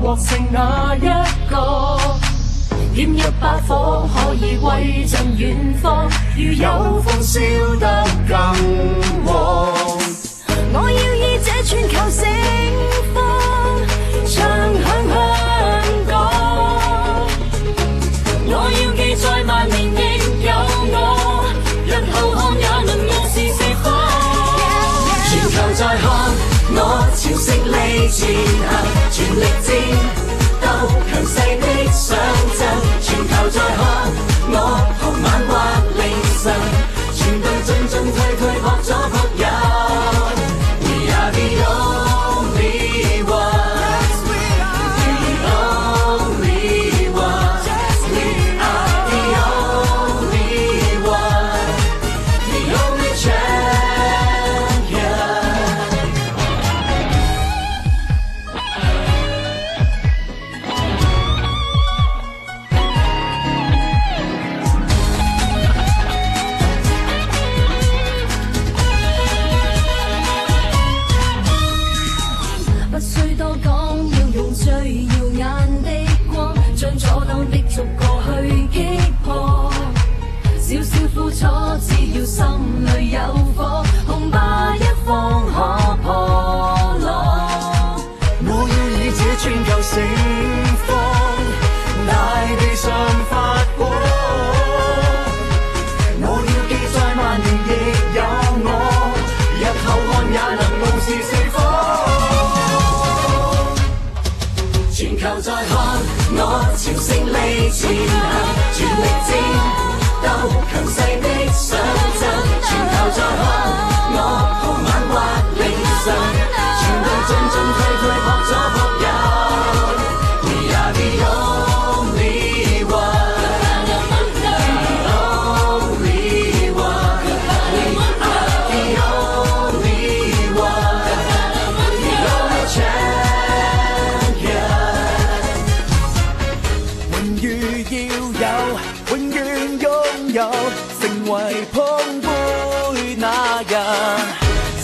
獲勝那一個。點一把火可以威震遠方，如有風燒得更旺。我要以這全球盛況唱響香港，我要記載萬年亦有我，日後看也能傲視四方。全球在看我朝勝利前行，全力戰鬥強勢的上陣。全球在看我傍晚或凌晨，全隊進退撲左撲右。We are the only ones. We are the only ones. We are the only ones. The only champion. 不需多講，要用最耀眼的光，將阻擋的逐個去擊破。少少苦楚，只要心裏有火，紅白一方可破浪。我要以這全球盛況，大地上發光。我要記載萬年亦有我，日後看也能傲視四方。全球在看我朝勝利前行，全力戰鬥強勢的上陣。全球在看我傍晚或凌晨，全隊進退撲左撲右。We are the only one. The only one. We are the only one. The only champion. 榮譽要有，永遠擁有，成為碰杯那人，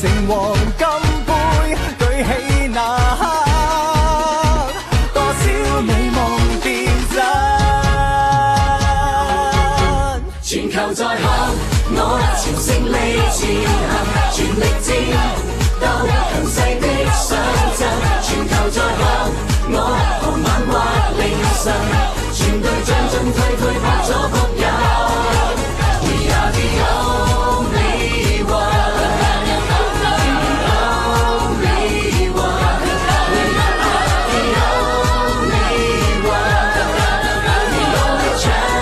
成黃金杯舉起那刻，多少美夢變真。全球在看我朝勝利前行，全力戰鬥強勢的上陣。全球在看我傍晚或凌晨，全隊進退撲左撲右。We are the only one. The only one. We are the only one. The only champion.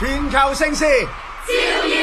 全球盛事，照耀